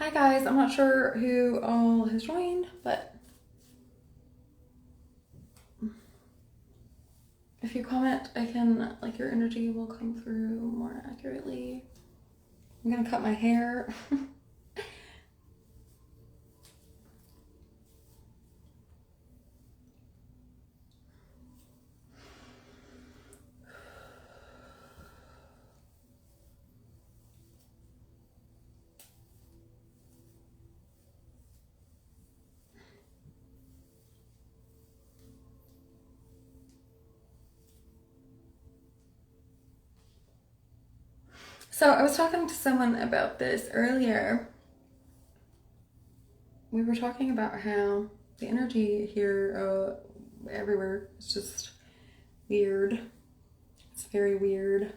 Hi guys, I'm not sure who all has joined, but if you comment, your energy will come through more accurately. I'm gonna cut my hair. So I was talking to someone about this earlier. We were talking about how the energy here, everywhere, is just weird. It's very weird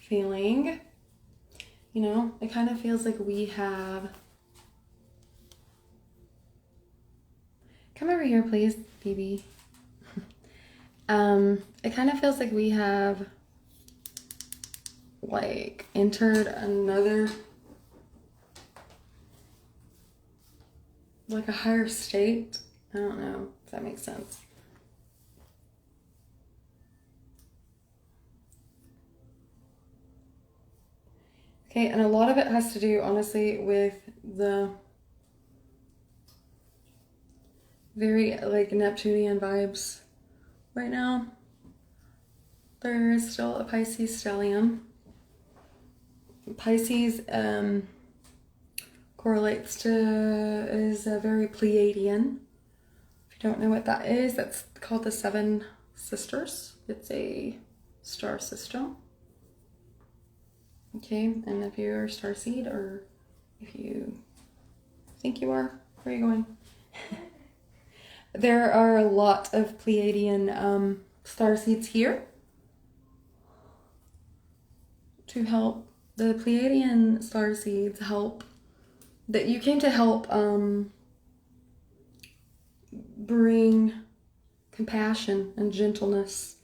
feeling. You know, it kind of feels like we have... Come over here, please, BB. It kind of feels like we have entered another, a higher state. I don't know if that makes sense. Okay, and a lot of it has to do, honestly, with the very, Neptunian vibes right now. There is still a Pisces stellium. Pisces correlates to, is a very Pleiadian. If you don't know what that is, that's called the Seven Sisters. It's a star system. Okay, and if you're a starseed, or if you think you are, where are you going? There are a lot of Pleiadian starseeds here to help. The Pleiadian starseeds help, that you came to help bring compassion and gentleness,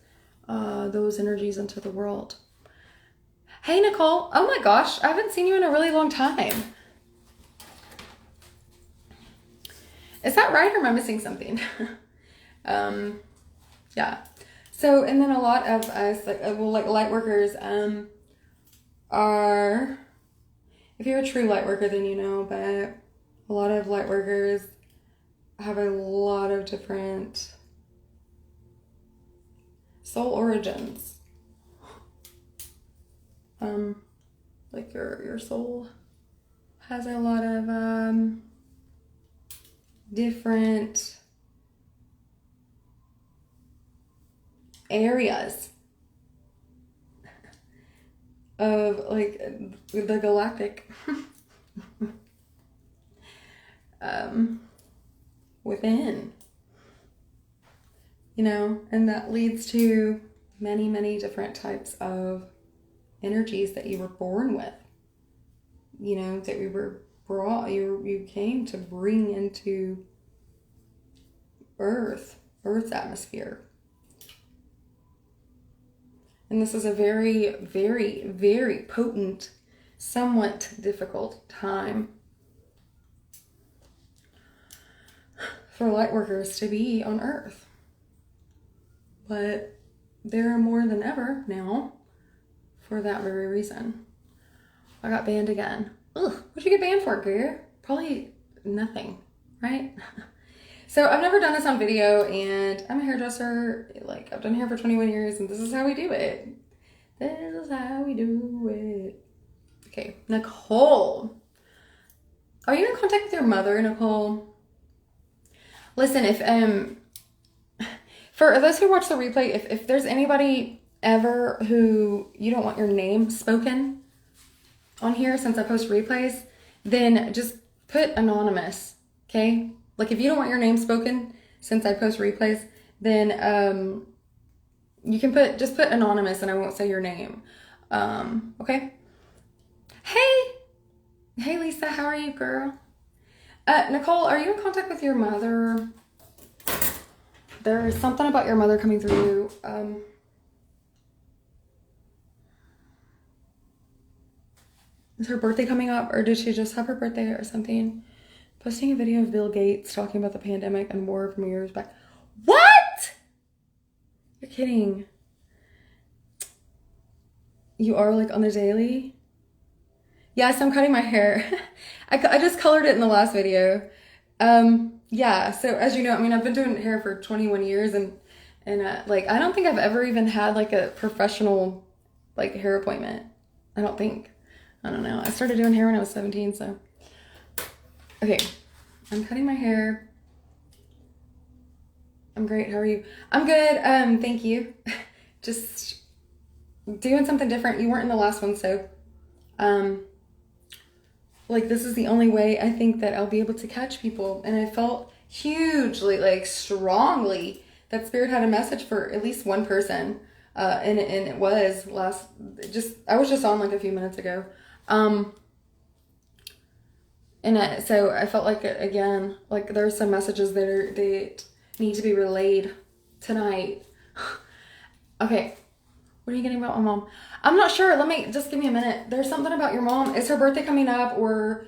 those energies into the world. Hey Nicole, oh my gosh, I haven't seen you in a really long time. Is that right, or am I missing something? Yeah. So, and then a lot of us, light workers, are, if you're a true light worker, then you know, but a lot of light workers have a lot of different soul origins. Your soul has a lot of different areas of the galactic within, you know, and that leads to many, many different types of energies that you were born with, you know, that we were brought, you came to bring into Earth's atmosphere. And this is a very, very, very potent, somewhat difficult time for light workers to be on Earth. But there are more than ever now for that very reason. I got banned again. Ugh, what'd you get banned for, girl? Probably nothing, right? So I've never done this on video, and I'm a hairdresser. I've done hair for 21 years, and this is how we do it. This is how we do it. Okay, Nicole. Are you in contact with your mother, Nicole? Listen, if for those who watch the replay, if there's anybody ever who you don't want your name spoken on here, since I post replays, then just put anonymous, okay? If you don't want your name spoken, since I post replays, then you can just put anonymous, and I won't say your name. Okay? Hey Lisa, how are you, girl? Nicole, are you in contact with your mother? There is something about your mother coming through you. Is her birthday coming up, or did she just have her birthday or something? Posting a video of Bill Gates talking about the pandemic and war from years back. What? You're kidding. You are like on the daily? Yes, I'm cutting my hair. I just colored it in the last video. Yeah, so as you know, I mean, I've been doing hair for 21 years and like, I don't think I've ever even had like a professional like hair appointment. I don't think. I don't know. I started doing hair when I was 17, so. Okay, I'm cutting my hair. I'm great. How are you? I'm good. Thank you. Just doing something different. You weren't in the last one, so like this is the only way I think that I'll be able to catch people. And I felt hugely, like strongly, that Spirit had a message for at least one person. And it was I was just on like a few minutes ago. So I felt like, again, like there's some messages that need to be relayed tonight. Okay. What are you getting about my mom? I'm not sure. Just give me a minute. There's something about your mom. Is her birthday coming up, or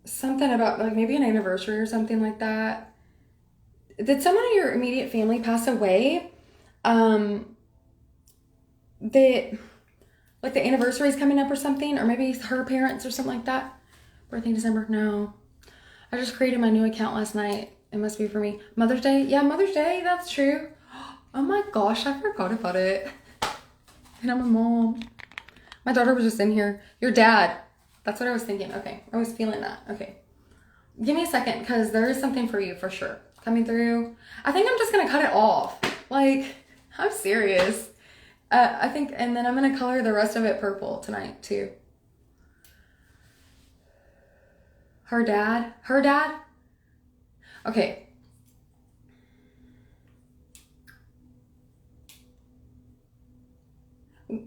something about like maybe an anniversary or something like that? Did someone in your immediate family pass away? Like the anniversary is coming up or something, or maybe her parents or something like that. Birthday December? No. I just created my new account last night. It must be for me. Mother's Day? Yeah, Mother's Day. That's true. Oh my gosh, I forgot about it. And I'm a mom. My daughter was just in here. Your dad. That's what I was thinking. Okay, I was feeling that. Okay. Give me a second, because there is something for you for sure coming through. I think I'm just going to cut it off. Like, I'm serious. I think, and then I'm going to color the rest of it purple tonight too. Her dad? Okay.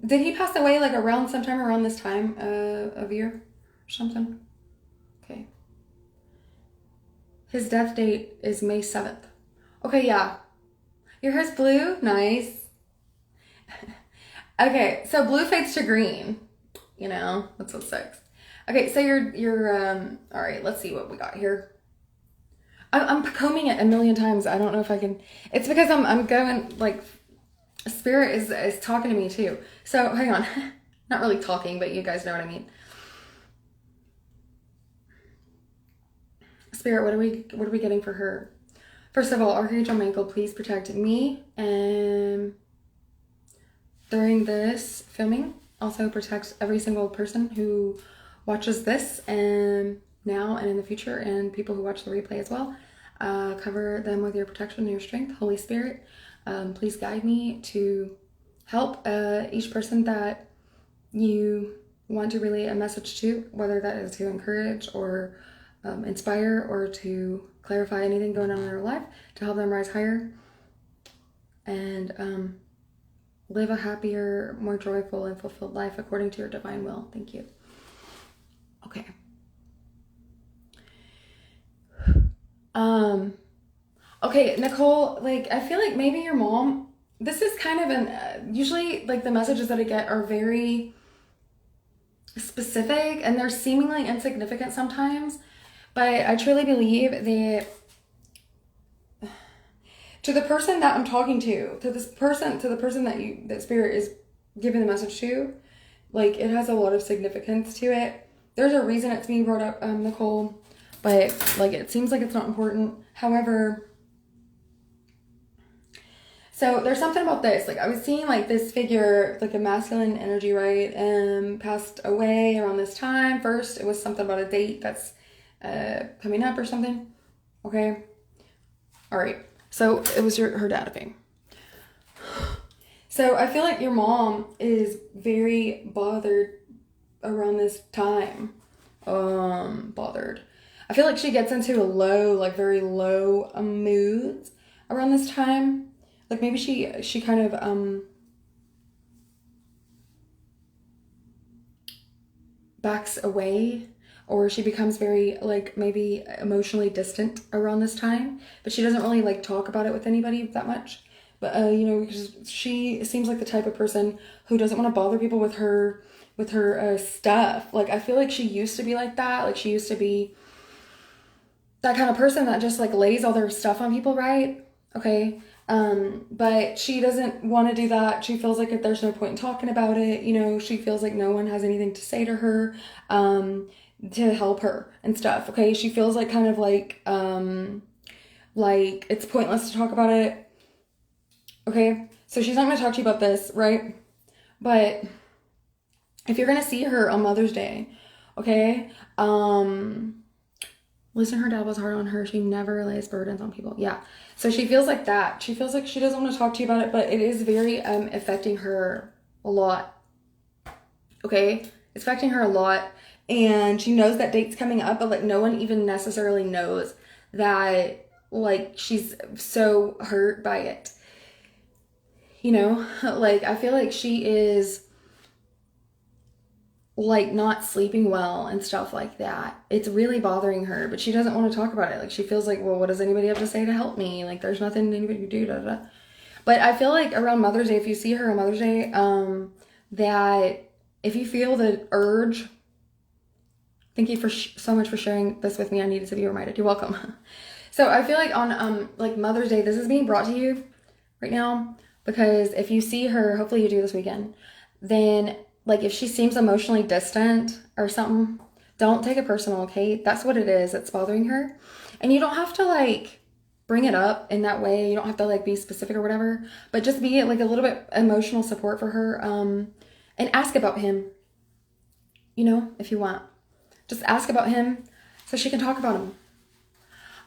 Did he pass away like sometime around this time of year or something? Okay. His death date is May 7th. Okay, yeah. Your hair's blue? Nice. Okay, so blue fades to green. You know, that's what sucks. Okay, so you're all right, let's see what we got here. I'm combing it a million times. I don't know if I can. It's because I'm going, like, Spirit is talking to me too. So hang on. Not really talking, but you guys know what I mean. Spirit, what are we getting for her? First of all, Archangel Michael, please protect me during this filming. Also protect every single person who watches this and now and in the future, and people who watch the replay as well. Cover them with your protection and your strength. Holy Spirit, please guide me to help each person that you want to relay a message to, whether that is to encourage or inspire or to clarify anything going on in their life, to help them rise higher and live a happier, more joyful and fulfilled life according to your divine will. Thank you. Okay. Okay, Nicole, like, I feel like maybe your mom, this is kind of usually, like, the messages that I get are very specific and they're seemingly insignificant sometimes, but I truly believe that to the person that I'm talking to the person that Spirit is giving the message to, like, it has a lot of significance to it. There's a reason it's being brought up, Nicole, but, like, it seems like it's not important. However, so there's something about this. Like, I was seeing, like, this figure, like a masculine energy, right? Passed away around this time. First, it was something about a date that's coming up or something. Okay. All right. So it was her dad, okay. So I feel like your mom is very bothered around this time. Bothered. I feel like she gets into a low, like very low moods around this time. Like maybe she kind of backs away, or she becomes very, like, maybe emotionally distant around this time, but she doesn't really, like, talk about it with anybody that much. but because she seems like the type of person who doesn't want to bother people with her stuff. Like, I feel like she used to be like that. Like, she used to be that kind of person that just like lays all their stuff on people, right? Okay. But she doesn't want to do that. She feels like if there's no point in talking about it, she feels like no one has anything to say to her, to help her and stuff. Okay. She feels like kind of like it's pointless to talk about it. Okay. So she's not going to talk to you about this, right? But if you're going to see her on Mother's Day, okay, listen, her dad was hard on her. She never lays burdens on people. Yeah. So she feels like that. She feels like she doesn't want to talk to you about it, but it is very affecting her a lot. Okay? It's affecting her a lot. And she knows that date's coming up, but like no one even necessarily knows that like she's so hurt by it. Like I feel like she is like not sleeping well and stuff like that. It's really bothering her, but she doesn't want to talk about it. Like she feels like, well, what does anybody have to say to help me? Like there's nothing anybody can do. Da, da, da. But I feel like around Mother's Day, if you see her on Mother's Day, that if you feel the urge, thank you for so much for sharing this with me. I needed to be reminded. You're welcome. So I feel like on like Mother's Day, this is being brought to you right now because if you see her, hopefully you do this weekend, then like if she seems emotionally distant or something, don't take it personal, okay? That's what it is. It's bothering her. And you don't have to like bring it up in that way. You don't have to like be specific or whatever, but just be like a little bit emotional support for her. And ask about him, if you want. Just ask about him so she can talk about him.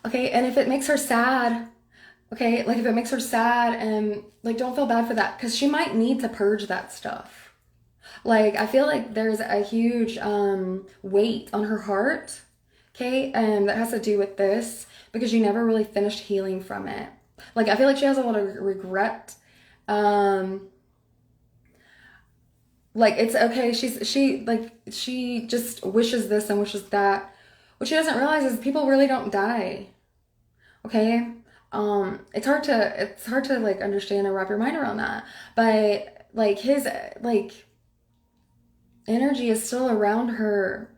Okay, and if it makes her sad, okay, like if it makes her sad and like don't feel bad for that because she might need to purge that stuff. Like, I feel like there's a huge weight on her heart, okay, that has to do with this because you never really finished healing from it. Like, I feel like she has a lot of regret. Like, it's okay. She just wishes this and wishes that. What she doesn't realize is people really don't die, okay? It's hard to like understand and wrap your mind around that. But like his like energy is still around her.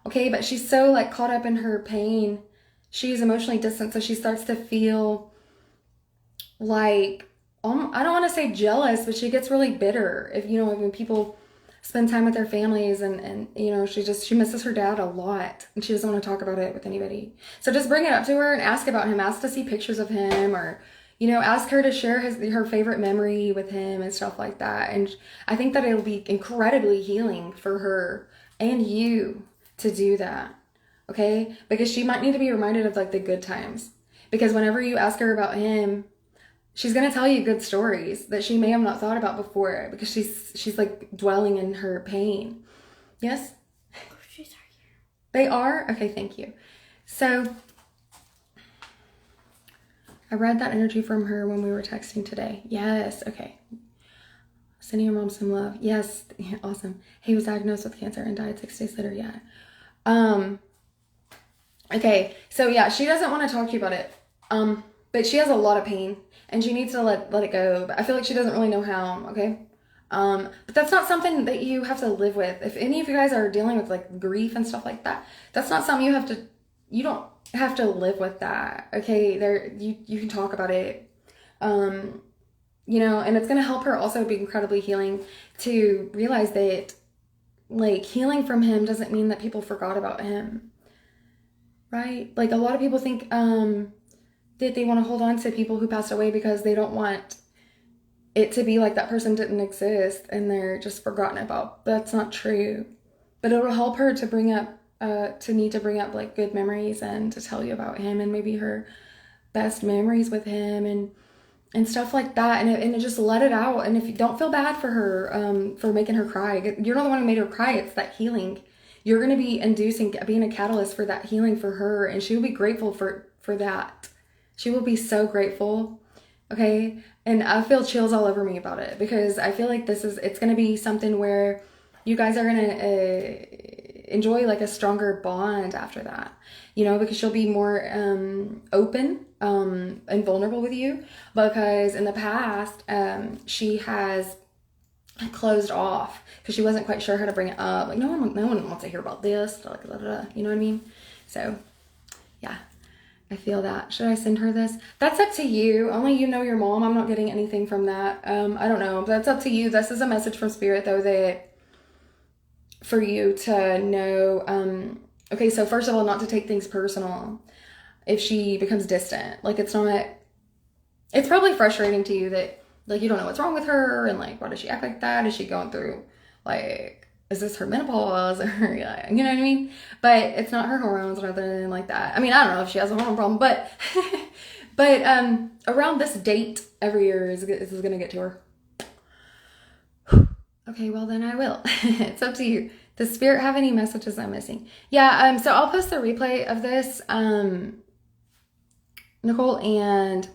Okay, but she's so like caught up in her pain. She's emotionally distant, so she starts to feel like I don't want to say jealous, but she gets really bitter if when people spend time with their families and she misses her dad a lot and she doesn't want to talk about it with anybody. So just bring it up to her and ask about him. Ask to see pictures of him or ask her to share her favorite memory with him and stuff like that. And I think that it'll be incredibly healing for her and you to do that. Okay? Because she might need to be reminded of like the good times. Because whenever you ask her about him, she's going to tell you good stories that she may have not thought about before because she's like dwelling in her pain. Yes? Groceries are here. They are? Okay, thank you. So I read that energy from her when we were texting today. Yes, okay. Sending your mom some love. Yes, awesome. He was diagnosed with cancer and died 6 days later. Yeah. Okay, so yeah, she doesn't want to talk to you about it. But she has a lot of pain and she needs to let it go. But I feel like she doesn't really know how, okay? But that's not something that you have to live with. If any of you guys are dealing with like grief and stuff like that, that's not something you don't have to live with that, okay? You can talk about it, and it's going to help her also be incredibly healing to realize that like healing from him doesn't mean that people forgot about him, right? Like a lot of people think that they want to hold on to people who passed away because they don't want it to be like that person didn't exist and they're just forgotten about. But that's not true. But it'll help her to bring up like good memories and to tell you about him and maybe her best memories with him and stuff like that. And just let it out. And if you don't feel bad for her, for making her cry, you're not the one who made her cry. It's that healing. You're going to be being a catalyst for that healing for her. And she will be grateful for that. She will be so grateful. Okay. And I feel chills all over me about it because I feel like it's going to be something where you guys are going to enjoy like a stronger bond after that, because she'll be more open and vulnerable with you, because in the past, she has closed off because she wasn't quite sure how to bring it up. Like no one wants to hear about this. Like, you know what I mean? So yeah, I feel that. Should I send her this? That's up to you. Only you know your mom. I'm not getting anything from that. I don't know. That's up to you. This is a message from Spirit, though, that for you to know. Okay, so first of all, not to take things personal. If she becomes distant, like it's probably frustrating to you that like you don't know what's wrong with her and like why does she act like that? Is she going through like, is this her menopause or you know what I mean? But it's not her hormones or nothing like that. I mean, I don't know if she has a hormone problem, but around this date every year is gonna get to her. Okay, well then I will. It's up to you. Does Spirit have any messages I'm missing? Yeah, so I'll post the replay of this, Nicole, and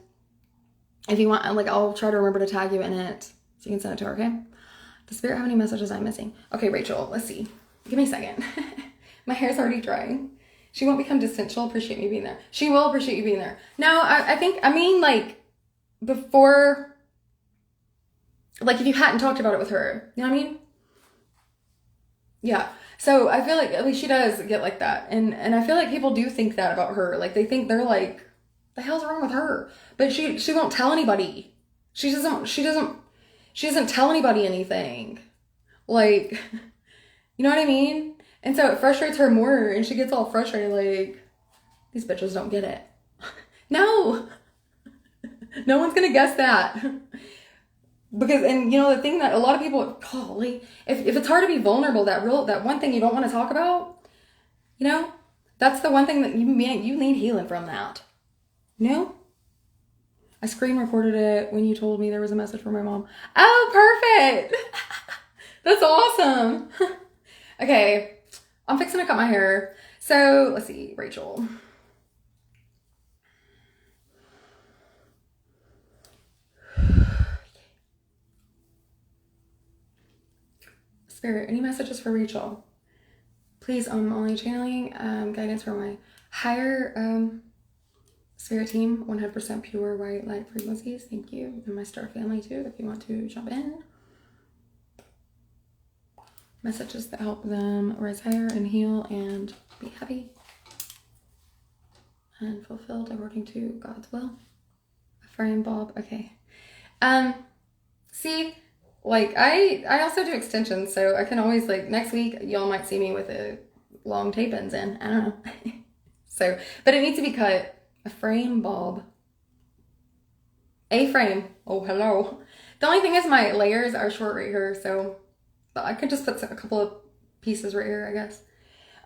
if you want, like, I'll try to remember to tag you in it so you can send it to her, okay? Does Spirit have any messages I'm missing? Okay, Rachel, let's see. Give me a second. My hair's already drying. She won't become distant. She'll appreciate me being there. She will appreciate you being there. No, I mean, like, before, like, if you hadn't talked about it with her, you know what I mean? Yeah. So I feel like at least she does get like that. And I feel like people do think that about her. Like, they think they're like, the hell's wrong with her? But she won't tell anybody. She doesn't tell anybody anything. Like, you know what I mean? And so it frustrates her more, and she gets all frustrated, like, these bitches don't get it. No! No one's gonna guess that. Because, and you know, the thing that a lot of people, golly, if it's hard to be vulnerable, that one thing you don't want to talk about, you know, that's the one thing that you need healing from that. You know? I screen recorded it when you told me there was a message from my mom. Oh, perfect! That's awesome! Okay, I'm fixing to cut my hair. So, let's see, Rachel. Spirit, any messages for Rachel? Please, I'm only channeling guidance from my higher Spirit team, 100% pure white light frequencies. Thank you. And my star family too, if you want to jump in. Messages that help them rise higher and heal and be happy and fulfilled according to God's will. Frame Bob. Okay. See, like I also do extensions, so I can always, like, next week y'all might see me with a long tape ends in. I don't know. So, but it needs to be cut. A frame, Bob. A frame. Oh, hello. The only thing is my layers are short right here, so I could just put a couple of pieces right here, I guess.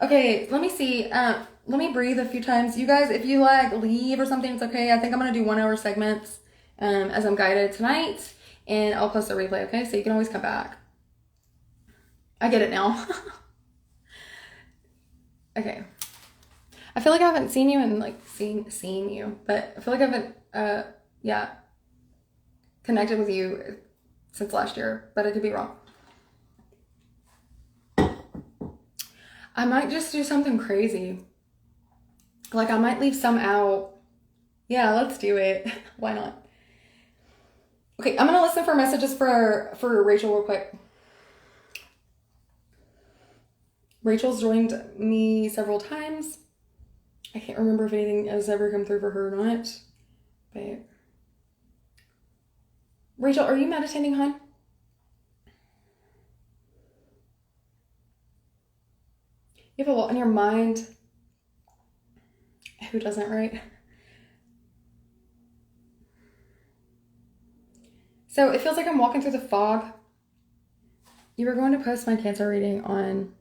Okay, let me see. Let me breathe a few times. You guys, if you like leave or something, it's okay. I think I'm gonna do 1 hour segments as I'm guided tonight, and I'll post a replay, okay? So you can always come back. I get it now. Okay. I feel like I haven't seen you and like seen you, but I feel like I haven't connected with you since last year, but I could be wrong. I might just do something crazy. Like, I might leave some out. Yeah, let's do it. Why not? Okay, I'm gonna listen for messages for Rachel real quick. Rachel's joined me several times. I can't remember if anything has ever come through for her or not. But Rachel, are you meditating, hon? You have a lot in your mind. Who doesn't, right? So it feels like I'm walking through the fog. You were going to post my Cancer reading in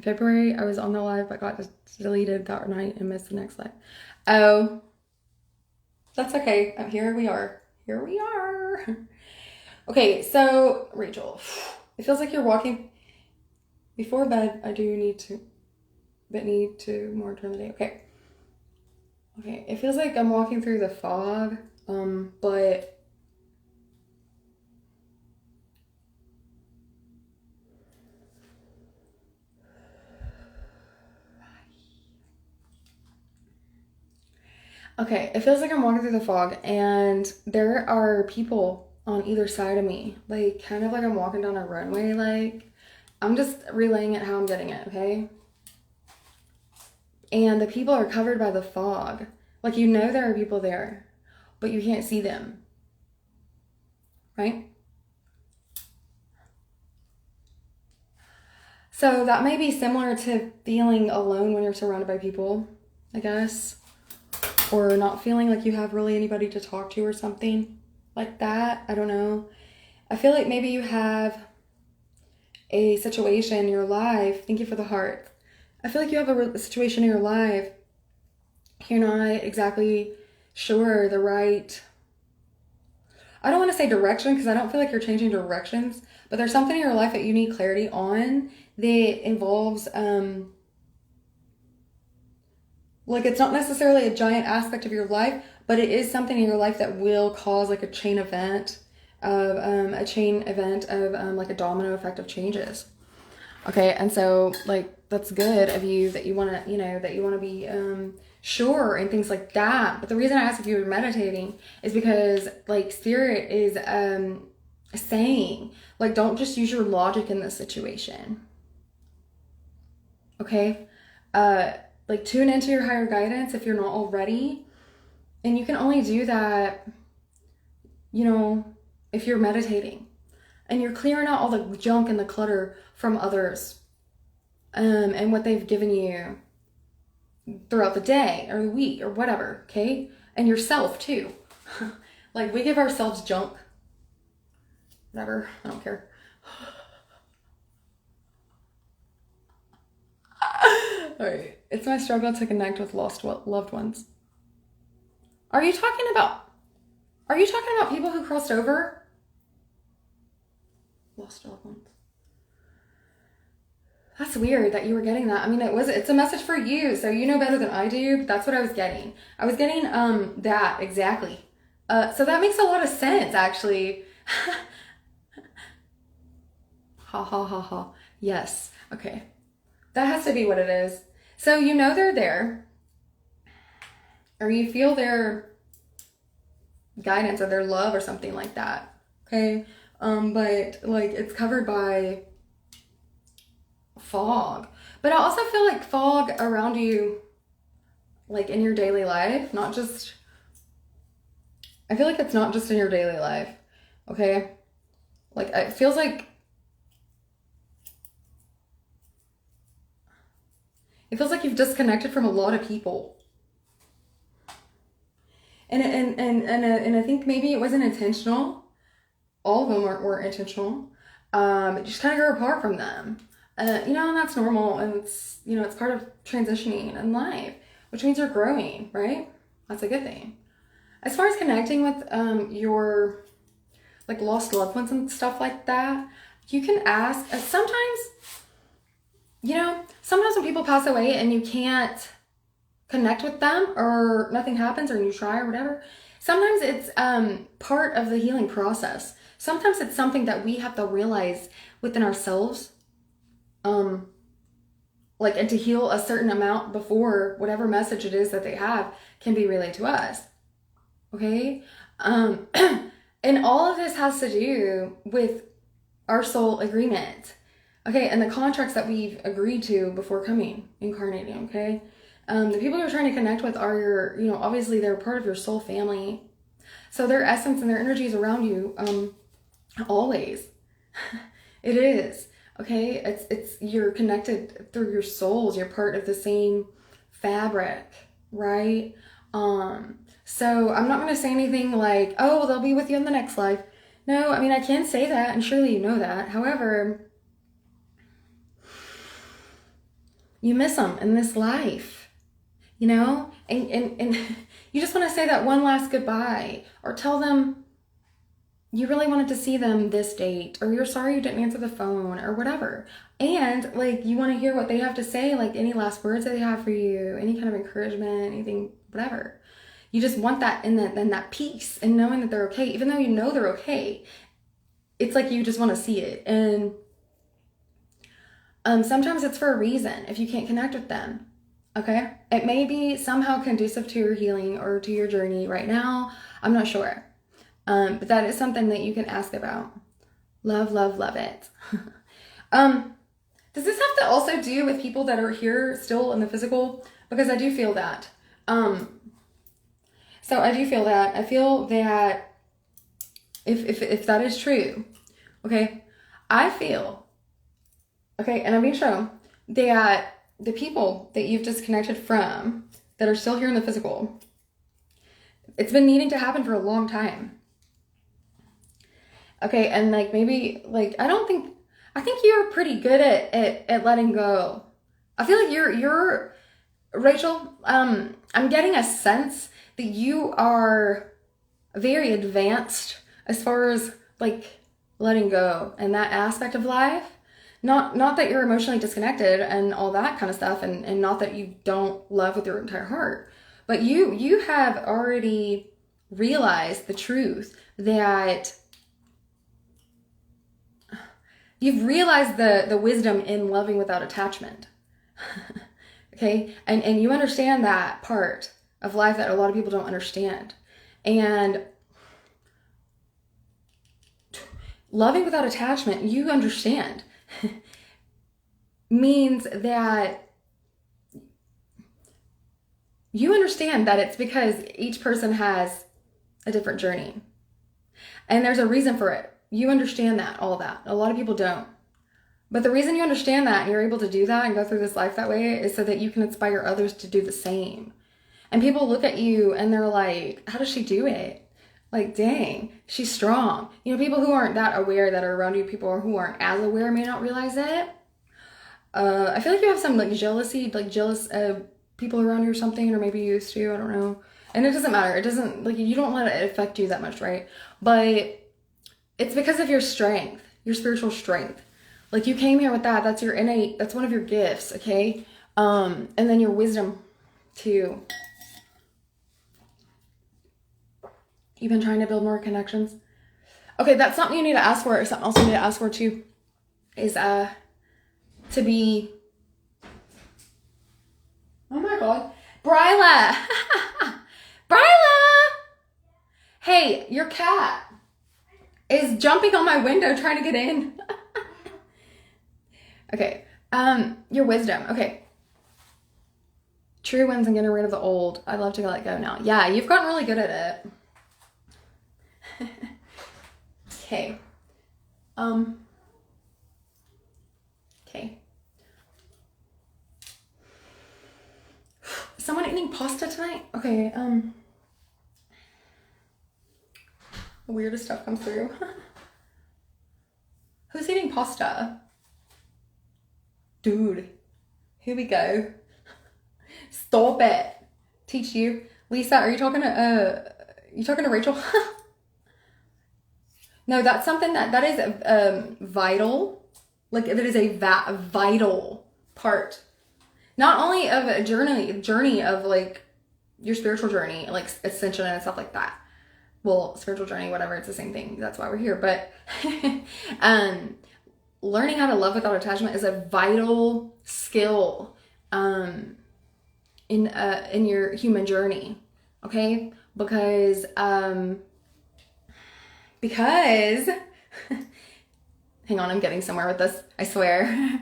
February. I was on the live, but got deleted that night and missed the next live. Oh, that's okay. Here we are. Here we are. Okay, so Rachel, it feels like you're walking before bed. I do need to more during the day. Okay, it feels like I'm walking through the fog, but Okay, it feels like I'm walking through the fog and there are people on either side of me. Like, kind of like I'm walking down a runway. Like, I'm just relaying it how I'm getting it, okay? And the people are covered by the fog. Like, you know there are people there, but you can't see them, right? So that may be similar to feeling alone when you're surrounded by people, I guess. Or not feeling like you have really anybody to talk to or something like that. I don't know. I feel like maybe you have a situation in your life. Thank you for the heart. I feel like you have a situation in your life. You're not exactly sure the right, I don't want to say direction because I don't feel like you're changing directions, but there's something in your life that you need clarity on that involves, like, it's not necessarily a giant aspect of your life, but it is something in your life that will cause like a chain event of like a domino effect of changes. Okay, and so like that's good of you that you want to, that you want to be sure and things like that. But the reason I asked if you were meditating is because like spirit is saying like don't just use your logic in this situation. Okay? Like tune into your higher guidance if you're not already. And you can only do that, if you're meditating and you're clearing out all the junk and the clutter from others, and what they've given you throughout the day or the week or whatever, okay? And yourself too. Like we give ourselves junk. Whatever, I don't care. All right, it's my struggle to connect with lost loved ones. Are you talking about people who crossed over? Lost loved ones. That's weird that you were getting that. I mean, it's a message for you, so you know better than I do, but that's what I was getting. I was getting that exactly. So that makes a lot of sense actually. Ha ha ha ha. Yes. Okay. That has to be what it is. So you know they're there, or you feel their guidance or their love or something like that. Okay. But like it's covered by fog. But I also feel like fog around you, like in your daily life, not just, I feel like it's not just in your daily life. Okay. Like it feels like you've disconnected from a lot of people. And I think maybe it wasn't intentional. All of them weren't intentional. It just kind of grew apart from them. And that's normal. And it's part of transitioning in life, which means you're growing, right? That's a good thing. As far as connecting with your like lost loved ones and stuff like that, you can ask. Sometimes when people pass away and you can't connect with them or nothing happens or you try or whatever, sometimes it's part of the healing process. Sometimes it's something that we have to realize within ourselves, and to heal a certain amount before whatever message it is that they have can be relayed to us. Okay? And all of this has to do with our soul agreement. Okay, and the contracts that we've agreed to before incarnating, okay? The people you're trying to connect with are obviously they're part of your soul family. So their essence and their energy is around you, always. It is, okay? It's you're connected through your souls. You're part of the same fabric, right? So I'm not going to say anything like, oh, they'll be with you in the next life. No, I mean, I can say that, and surely you know that. However, you miss them in this life, and you just want to say that one last goodbye or tell them you really wanted to see them this date or you're sorry you didn't answer the phone or whatever. And like, you want to hear what they have to say, like any last words that they have for you, any kind of encouragement, anything, whatever. You just want that and that peace and knowing that they're okay, even though you know they're okay. It's like you just want to see it. And sometimes it's for a reason if you can't connect with them. Okay? It may be somehow conducive to your healing or to your journey right now. I'm not sure. But that is something that you can ask about. Love, love, love it. Does this have to also do with people that are here still in the physical? Because I do feel that. So I do feel that. I feel that if that is true, okay, I feel, okay, and I'm being shown that the people that you've disconnected from that are still here in the physical, it's been needing to happen for a long time. Okay, and like maybe like I think you're pretty good at letting go. I feel like you're Rachel, I'm getting a sense that you are very advanced as far as like letting go and that aspect of life. Not that you're emotionally disconnected and all that kind of stuff, and not that you don't love with your entire heart, but you have already realized the truth that you've realized the wisdom in loving without attachment. Okay, and you understand that part of life that a lot of people don't understand. And loving without attachment, you understand, means that you understand that it's because each person has a different journey. And there's a reason for it. You understand that, all that. A lot of people don't. But the reason you understand that and you're able to do that and go through this life that way is so that you can inspire others to do the same. And people look at you and they're like, how does she do it? Like, dang, she's strong. You know, people who aren't that aware that are around you, people who aren't as aware may not realize it. I feel like you have some like jealousy, like jealous people around you or something, or maybe you used to, I don't know. And it doesn't matter. It doesn't, like, you don't let it affect you that much, right? But it's because of your strength, your spiritual strength. Like, you came here with that. That's your innate, that's one of your gifts, okay? And then your wisdom too. You've been trying to build more connections. Okay, that's something you need to ask for. Something else you need to ask for too is to be, oh my god, Bryla. Bryla! Hey, your cat is jumping on my window trying to get in. Okay, your wisdom. Okay. True wins and getting rid of the old. I love to let go now. Yeah, you've gotten really good at it. Okay. Okay. Is someone eating pasta tonight? Okay, the weirdest stuff comes through. Who's eating pasta? Dude, here we go. Stop it. Teach you. Lisa, are you talking to Rachel? No, that's something that is vital. Like, that is a vital part. Not only of a journey of like your spiritual journey, like ascension and stuff like that. Well, spiritual journey, whatever, it's the same thing. That's why we're here. But learning how to love without attachment is a vital skill in your human journey. Okay? Because hang on, I'm getting somewhere with this, I swear.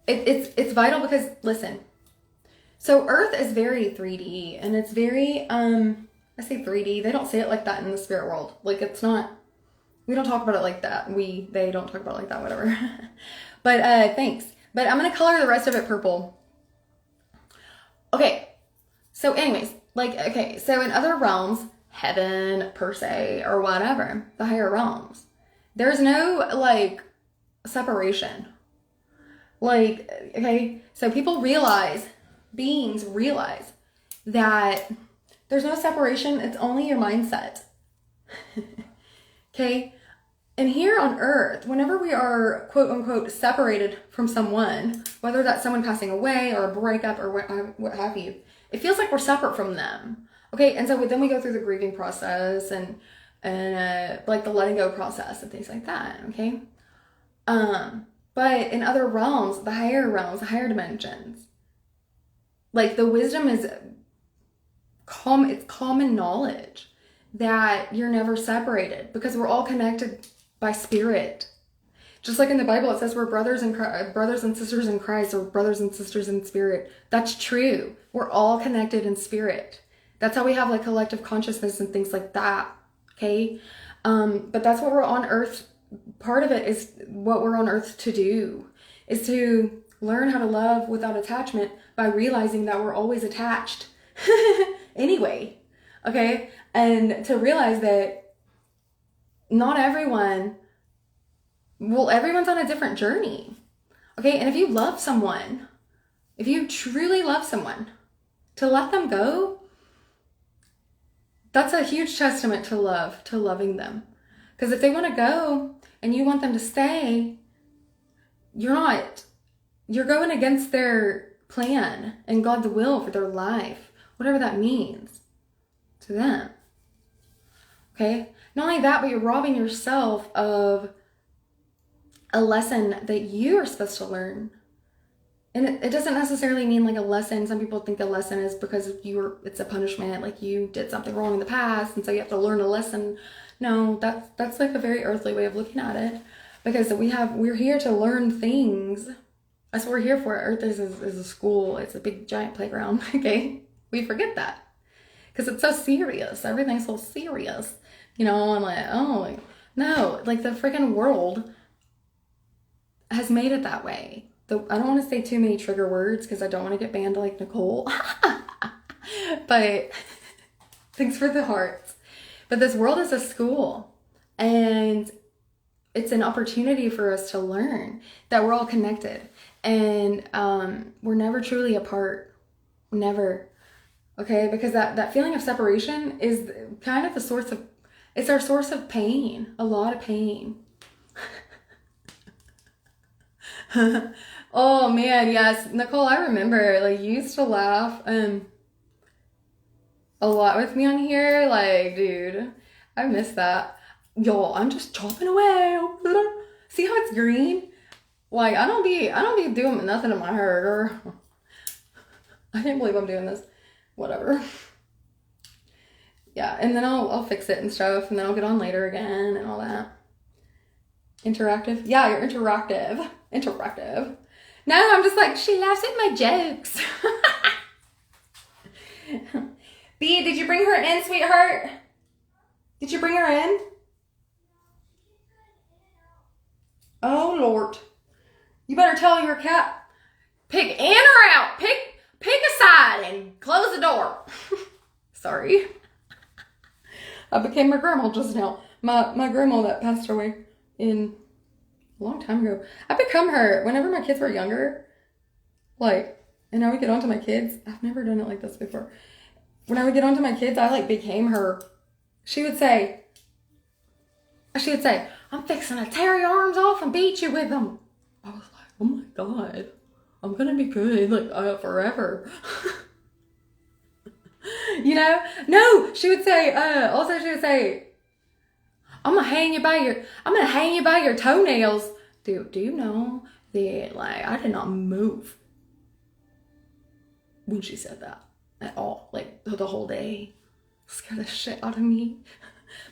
It's vital because, listen, so Earth is very 3D, and it's very, I say 3D, they don't say it like that in the spirit world. Like, it's not, we don't talk about it like that. They don't talk about it like that, whatever. But, thanks. But I'm gonna color the rest of it purple. Okay, so anyways, like, okay, so in other realms, heaven, per se, or whatever, the higher realms, there's no, like, separation. Like, okay, so beings realize that there's no separation, it's only your mindset. Okay? And here on Earth, whenever we are, quote unquote, separated from someone, whether that's someone passing away or a breakup or what have you, it feels like we're separate from them. Okay, and so then we go through the grieving process and like the letting go process and things like that, okay? But in other realms, the higher dimensions, like the wisdom is it's common knowledge that you're never separated because we're all connected by spirit. Just like in the Bible, it says we're brothers and sisters in Christ, or brothers and sisters in spirit. That's true. We're all connected in spirit. That's how we have like collective consciousness and things like that. Okay. But that's what we're on earth. Part of it is what we're on earth to do, is to learn how to love without attachment by realizing that we're always attached anyway. Okay. And to realize that not everyone, everyone's on a different journey. Okay. And if you love someone, if you truly love someone, to let them go, that's a huge testament to love, to loving them. Because if they want to go and you want them to stay, you're going against their plan and God's will for their life, whatever that means to them. Okay? Not only that, but you're robbing yourself of a lesson that you are supposed to learn. And it doesn't necessarily mean like a lesson. Some people think a lesson is because it's a punishment, like you did something wrong in the past and so you have to learn a lesson. No, that's like a very earthly way of looking at it, because we're here to learn things. That's what we're here for. Earth is a school. It's a big giant playground. Okay, we forget that because it's so serious. Everything's so serious, and like, oh no, like the freaking world has made it that way. I don't want to say too many trigger words because I don't want to get banned like Nicole. But thanks for the hearts. But this world is a school, and it's an opportunity for us to learn that we're all connected, and we're never truly apart. Never. Okay? Because that feeling of separation is kind of it's our source of pain. A lot of pain. Oh man, yes. Nicole, I remember, like, you used to laugh a lot with me on here. Like, dude, I miss that. Y'all, I'm just chopping away. See how it's green? Like, I don't be doing nothing to my hair, girl. I can't believe I'm doing this. Whatever. Yeah, and then I'll fix it and stuff, and then I'll get on later again and all that. Interactive? Yeah, you're interactive. Interactive. No, I'm just like, she laughs at my jokes. B, did you bring her in, sweetheart? Did you bring her in? Oh, Lord. You better tell your cat, pick in or out. Pick a side and close the door. Sorry. I became my grandma just now. My grandma that passed away in a long time ago. I become her whenever my kids were younger. Like, and I would get onto my kids. I've never done it like this before. When I would get onto my kids, I like became her. She would say, I'm fixing to tear your arms off and beat you with them. I was like, oh my God, I'm gonna be good, like, forever. No, she would say, also she would say, I'm gonna hang you by your toenails. Do you know that, like, I did not move when she said that at all, like, the whole day. Scared the shit out of me.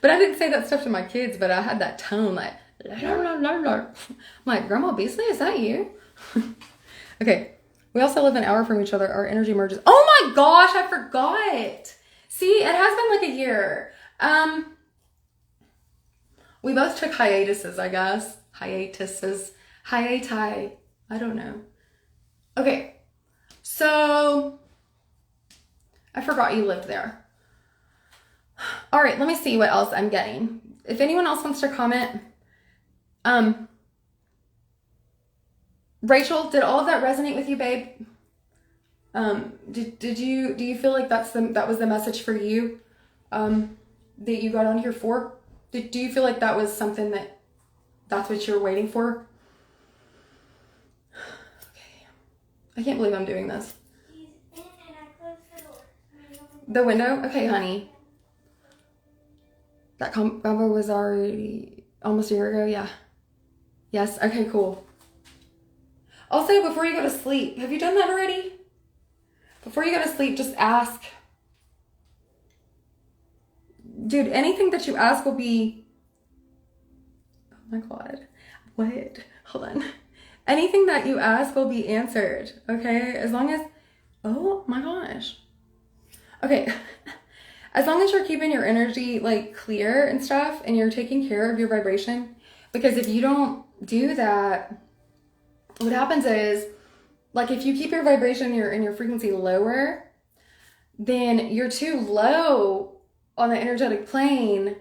But I didn't say that stuff to my kids, but I had that tone, like, I'm like, Grandma Beasley, is that you? Okay. We also live an hour from each other. Our energy merges. Oh my gosh, I forgot. See, it has been like a year. We both took hiatuses, I guess. Hiati. I don't know. Okay. So, I forgot you lived there. All right, let me see what else I'm getting. If anyone else wants to comment, Rachel, did all of that resonate with you, babe? Do you feel like that was the message for you, that you got on here for? Do you feel like that was something that's what you're waiting for? Okay. I can't believe I'm doing this. And I closed the door. The window? Okay, honey. That combo was already almost a year ago, yeah. Yes, okay, cool. Also, before you go to sleep, have you done that already? Before you go to sleep, just ask. Dude, anything that you ask will be... Oh my God. What? Hold on. Anything that you ask will be answered, okay? As long as... Oh my gosh. Okay. As long as you're keeping your energy like clear and stuff and you're taking care of your vibration, because if you don't do that, what happens is, like, if you keep your vibration and your frequency lower, then you're too low on the energetic plane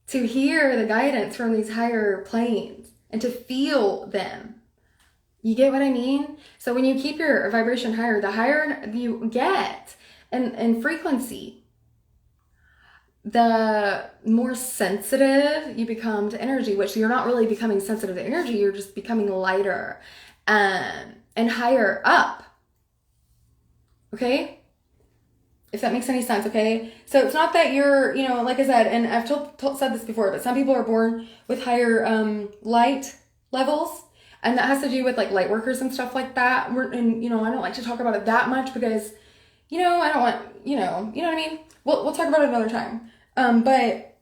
to hear the guidance from these higher planes and to feel them. You get what I mean? So when you keep your vibration higher, the higher you get in frequency, the more sensitive you become to energy, which you're not really becoming sensitive to energy, you're just becoming lighter and higher up. Okay? If that makes any sense, okay? So it's not that you're, you know, like I said, and I've said this before, but some people are born with higher light levels, and that has to do with like light workers and stuff like that. And, you know, I don't like to talk about it that much because, you know, I don't want, you know what I mean? We'll talk about it another time. But,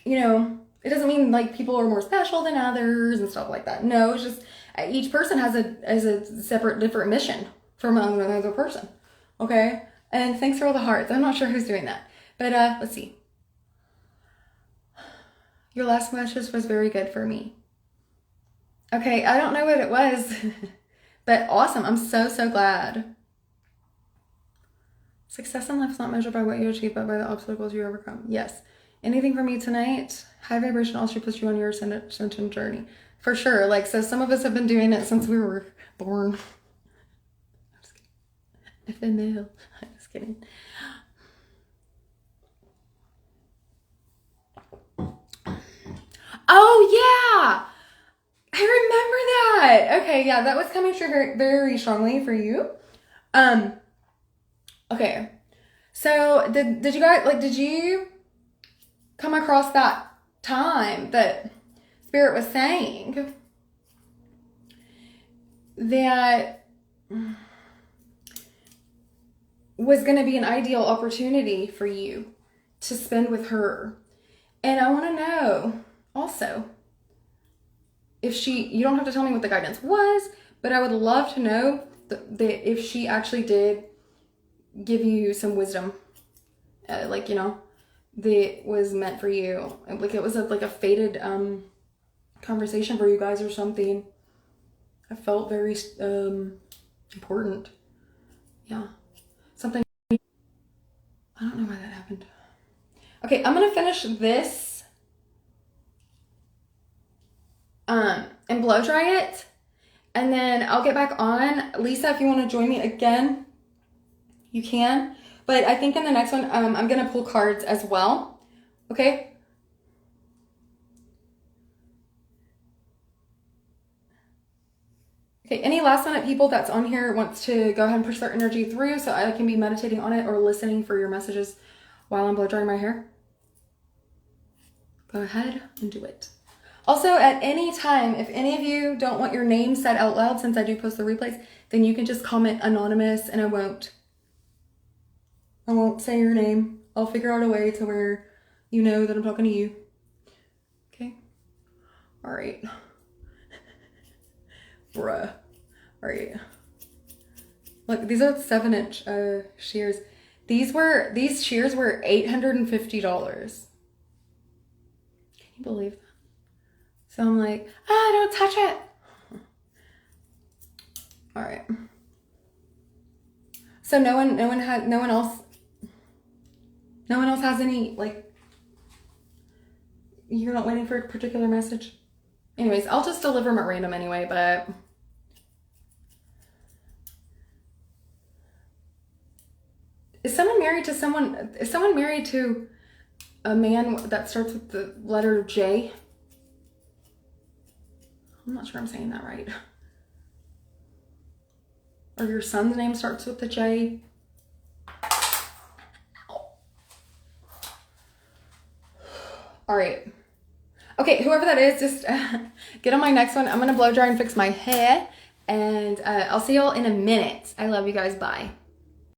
you know, it doesn't mean like people are more special than others and stuff like that. No, it's just each person has a separate, different mission from another person. Okay? And thanks for all the hearts. I'm not sure who's doing that. But let's see. Your last message was very good for me. Okay, I don't know what it was. But awesome. I'm so, so glad. Success in life is not measured by what you achieve, but by the obstacles you overcome. Yes. Anything for me tonight? High vibration also puts you on your ascension journey. For sure. Like, so some of us have been doing it since we were born. I'm just kidding. FML. I'm just kidding. Oh, yeah. I remember that. Okay, yeah, that was coming through very, very strongly for you. Okay. So did you guys, like, did you come across that time that Spirit was saying that was going to be an ideal opportunity for you to spend with her? And I want to know also if you don't have to tell me what the guidance was, but I would love to know that if she actually did give you some wisdom, like, you know, that was meant for you. Like, it was like a fated conversation for you guys or something. I felt very important. Yeah. Something. I don't know why that happened. Okay, I'm going to finish this and blow dry it. And then I'll get back on. Lisa, if you want to join me again, you can. But I think in the next one, I'm going to pull cards as well. Okay? Okay, any last minute people that's on here wants to go ahead and push their energy through so I can be meditating on it or listening for your messages while I'm blow drying my hair? Go ahead and do it. Also, at any time, if any of you don't want your name said out loud, since I do post the replays, then you can just comment anonymous and I won't say your name. I'll figure out a way to where you know that I'm talking to you. Okay? All right. Bruh. All right. Look, these are 7-inch shears. These shears were $850. Can you believe that? So I'm like, don't touch it. All right. So no one else has any, like, you're not waiting for a particular message? Anyways, I'll just deliver them at random anyway, but is someone married to a man that starts with the letter J? I'm not sure I'm saying that right. Or your son's name starts with the J? All right. Okay, whoever that is, just get on my next one. I'm going to blow dry and fix my hair. And I'll see y'all in a minute. I love you guys. Bye.